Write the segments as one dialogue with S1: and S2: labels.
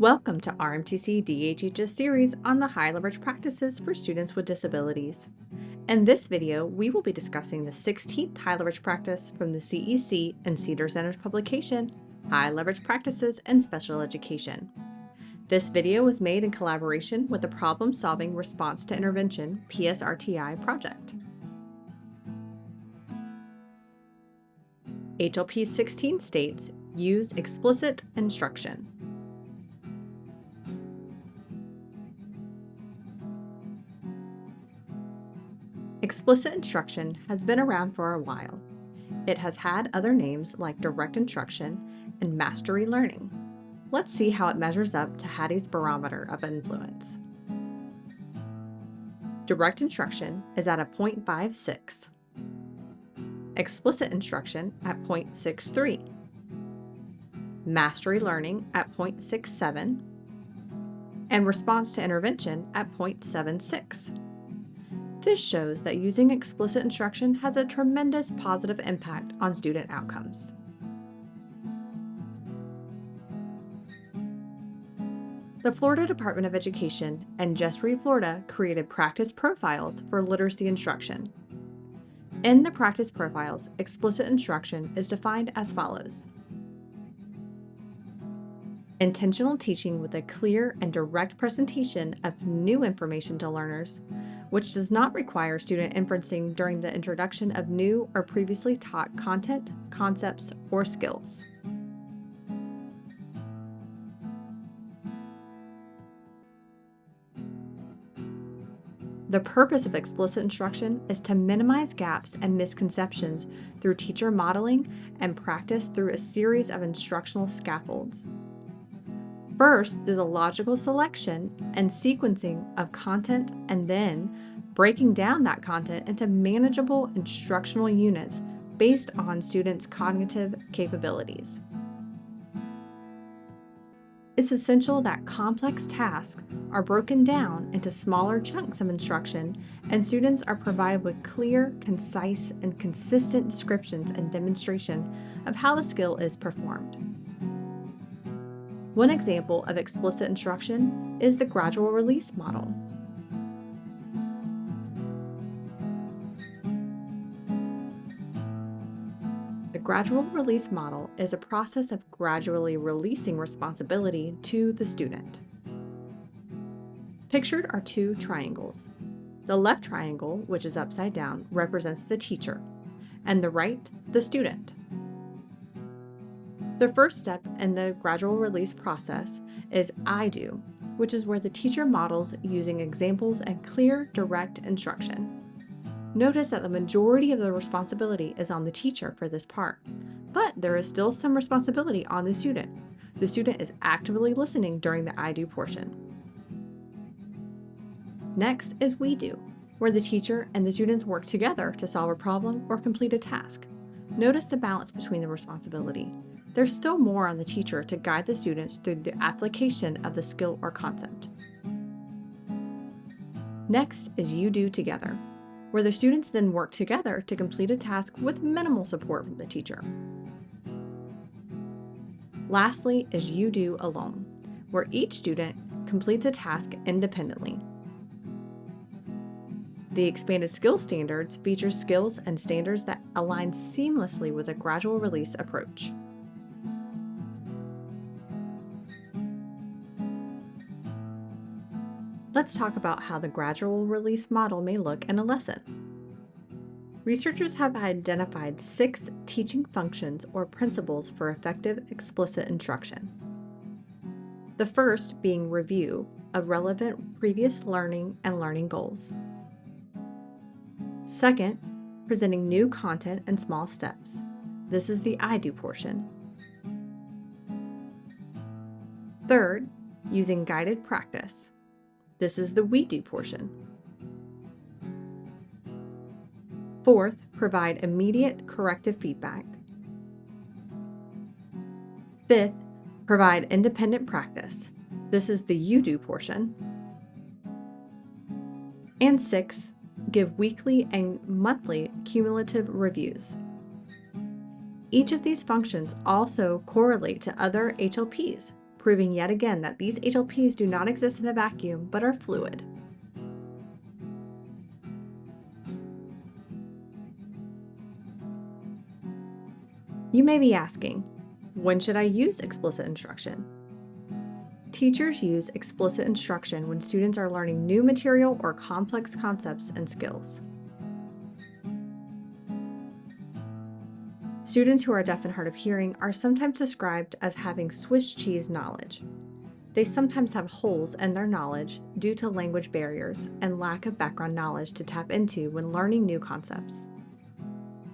S1: Welcome to RMTC-DHH's series on the high leverage practices for students with disabilities. In this video, we will be discussing the 16th high leverage practice from the CEC and CEEDAR Center's publication, High Leverage Practices in Special Education. This video was made in collaboration with the Problem Solving Response to Intervention PSRTI project. HLP 16 states, use explicit instruction. Explicit instruction has been around for a while. It has had other names like direct instruction and mastery learning. Let's see how it measures up to Hattie's barometer of influence. Direct instruction is at a 0.56. Explicit instruction at 0.63. Mastery learning at 0.67. And response to intervention at 0.76. This shows that using explicit instruction has a tremendous positive impact on student outcomes. The Florida Department of Education and Just Read Florida created practice profiles for literacy instruction. In the practice profiles, explicit instruction is defined as follows. Intentional teaching with a clear and direct presentation of new information to learners, which does not require student inferencing during the introduction of new or previously taught content, concepts, or skills. The purpose of explicit instruction is to minimize gaps and misconceptions through teacher modeling and practice through a series of instructional scaffolds. First, through the logical selection and sequencing of content, and then breaking down that content into manageable instructional units based on students' cognitive capabilities. It's essential that complex tasks are broken down into smaller chunks of instruction, and students are provided with clear, concise, and consistent descriptions and demonstration of how the skill is performed. One example of explicit instruction is the gradual release model. The gradual release model is a process of gradually releasing responsibility to the student. Pictured are two triangles. The left triangle, which is upside down, represents the teacher, and the right, the student. The first step in the gradual release process is I do, which is where the teacher models using examples and clear, direct instruction. Notice that the majority of the responsibility is on the teacher for this part, but there is still some responsibility on the student. The student is actively listening during the I do portion. Next is we do, where the teacher and the students work together to solve a problem or complete a task. Notice the balance between the responsibility. There's still more on the teacher to guide the students through the application of the skill or concept. Next is you do together, where the students then work together to complete a task with minimal support from the teacher. Lastly is you do alone, where each student completes a task independently. The expanded skills standards features skills and standards that align seamlessly with a gradual release approach. Let's talk about how the gradual release model may look in a lesson. Researchers have identified 6 teaching functions or principles for effective explicit instruction. The first being review of relevant previous learning and learning goals. Second, presenting new content in small steps. This is the I do portion. Third, using guided practice. This is the we do portion. Fourth, provide immediate corrective feedback. Fifth, provide independent practice. This is the you do portion. And sixth, give weekly and monthly cumulative reviews. Each of these functions also correlate to other HLPs, proving yet again that these HLPs do not exist in a vacuum but are fluid. You may be asking, when should I use explicit instruction? Teachers use explicit instruction when students are learning new material or complex concepts and skills. Students who are deaf and hard of hearing are sometimes described as having Swiss cheese knowledge. They sometimes have holes in their knowledge due to language barriers and lack of background knowledge to tap into when learning new concepts.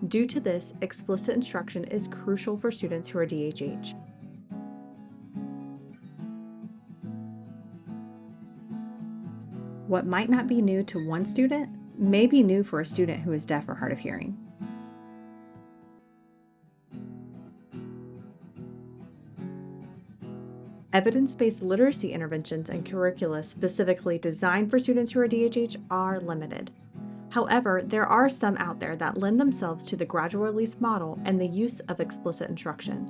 S1: Due to this, explicit instruction is crucial for students who are DHH. What might not be new to one student may be new for a student who is deaf or hard of hearing. Evidence-based literacy interventions and curricula specifically designed for students who are DHH are limited. However, there are some out there that lend themselves to the gradual release model and the use of explicit instruction.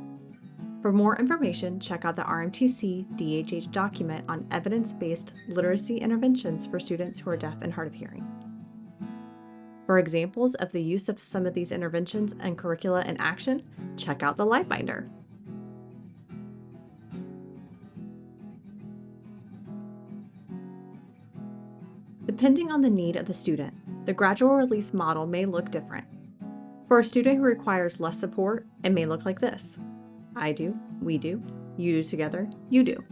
S1: For more information, check out the RMTC-DHH document on evidence-based literacy interventions for students who are deaf and hard of hearing. For examples of the use of some of these interventions and curricula in action, check out the Light Binder. Depending on the need of the student, the gradual release model may look different. For a student who requires less support, it may look like this. I do, we do, you do together, you do.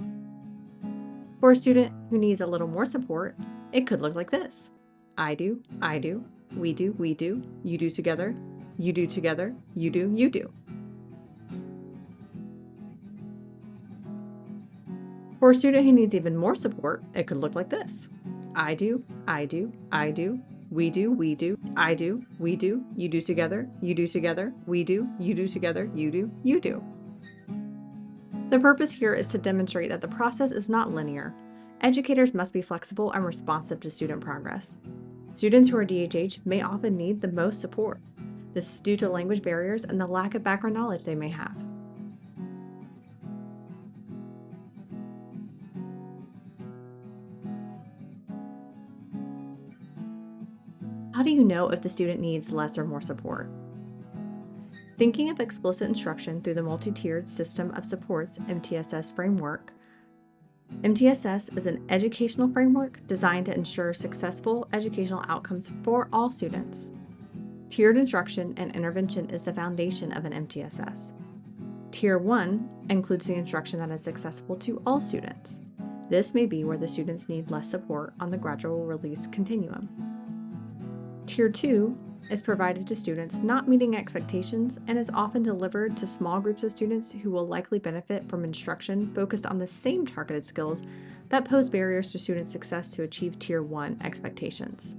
S1: For a student who needs a little more support, it could look like this. I do, we do, you do together, you do together, you do, you do. For a student who needs even more support, it could look like this. I do, we do, I do, we do, you do together, we do, you do together, you do, you do. The purpose here is to demonstrate that the process is not linear. Educators must be flexible and responsive to student progress. Students who are DHH may often need the most support. This is due to language barriers and the lack of background knowledge they may have. How do you know if the student needs less or more support? Thinking of explicit instruction through the multi-tiered system of supports MTSS framework, MTSS is an educational framework designed to ensure successful educational outcomes for all students. Tiered instruction and intervention is the foundation of an MTSS. Tier 1 includes the instruction that is accessible to all students. This may be where the students need less support on the gradual release continuum. Tier 2 is provided to students not meeting expectations and is often delivered to small groups of students who will likely benefit from instruction focused on the same targeted skills that pose barriers to student success to achieve Tier 1 expectations.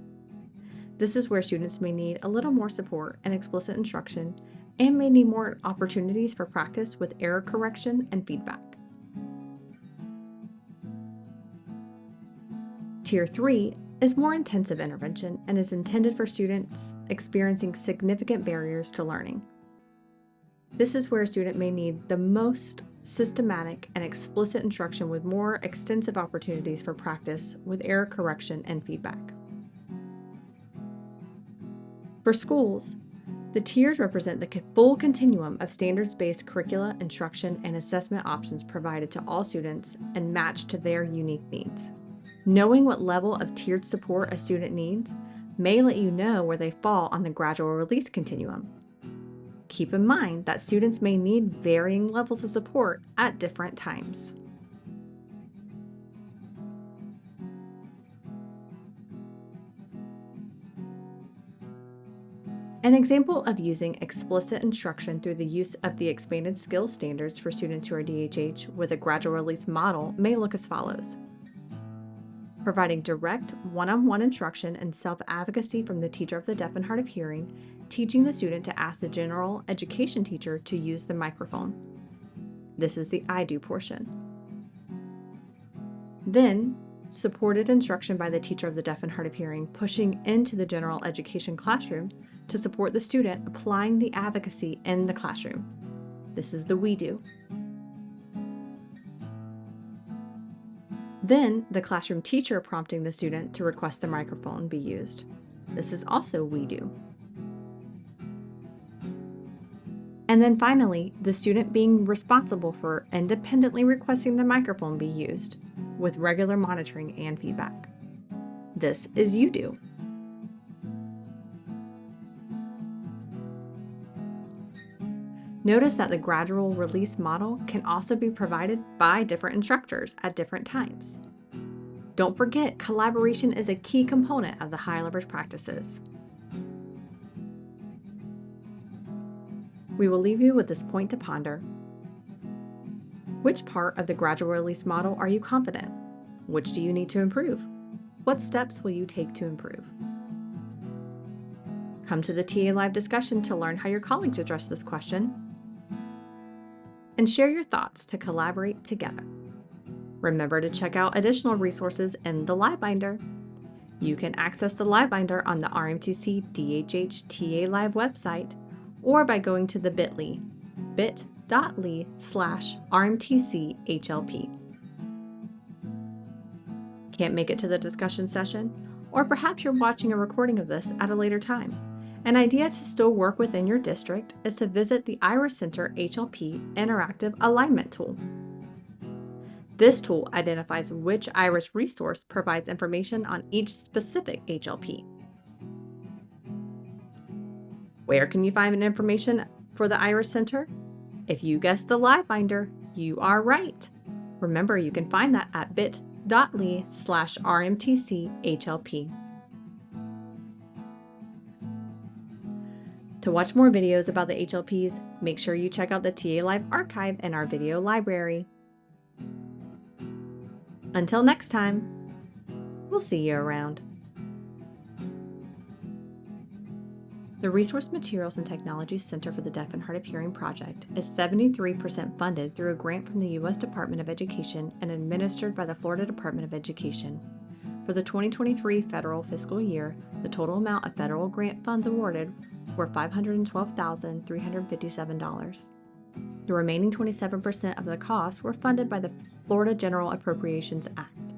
S1: This is where students may need a little more support and explicit instruction and may need more opportunities for practice with error correction and feedback. Tier 3 is more intensive intervention and is intended for students experiencing significant barriers to learning. This is where a student may need the most systematic and explicit instruction with more extensive opportunities for practice with error correction and feedback. For schools, the tiers represent the full continuum of standards-based curricula, instruction, and assessment options provided to all students and matched to their unique needs. Knowing what level of tiered support a student needs may let you know where they fall on the gradual release continuum. Keep in mind that students may need varying levels of support at different times. An example of using explicit instruction through the use of the expanded skills standards for students who are DHH with a gradual release model may look as follows. Providing direct one-on-one instruction and self-advocacy from the teacher of the deaf and hard of hearing, teaching the student to ask the general education teacher to use the microphone. This is the I do portion. Then, supported instruction by the teacher of the deaf and hard of hearing, pushing into the general education classroom to support the student applying the advocacy in the classroom. This is the we do. Then, the classroom teacher prompting the student to request the microphone be used. This is also we do. And then finally, the student being responsible for independently requesting the microphone be used, with regular monitoring and feedback. This is you do. Notice that the gradual release model can also be provided by different instructors at different times. Don't forget, collaboration is a key component of the high leverage practices. We will leave you with this point to ponder. Which part of the gradual release model are you confident? Which do you need to improve? What steps will you take to improve? Come to the TA Live discussion to learn how your colleagues address this question, and share your thoughts to collaborate together. Remember to check out additional resources in the Live Binder. You can access the Live Binder on the RMTC-DHH TA Live website or by going to the bit.ly/RMTC-HLP. Can't make it to the discussion session? Or perhaps you're watching a recording of this at a later time. An idea to still work within your district is to visit the Iris Center HLP Interactive Alignment Tool. This tool identifies which Iris resource provides information on each specific HLP. Where can you find information for the Iris Center? If you guessed the Live Binder, you are right. Remember, you can find that at bit.ly/RMTC-HLP. To watch more videos about the HLPs, make sure you check out the TA Live archive in our video library. Until next time, we'll see you around. The Resource Materials and Technologies Center for the Deaf and Hard of Hearing project is 73% funded through a grant from the U.S. Department of Education and administered by the Florida Department of Education. For the 2023 federal fiscal year, the total amount of federal grant funds awarded were $512,357. The remaining 27% of the costs were funded by the Florida General Appropriations Act.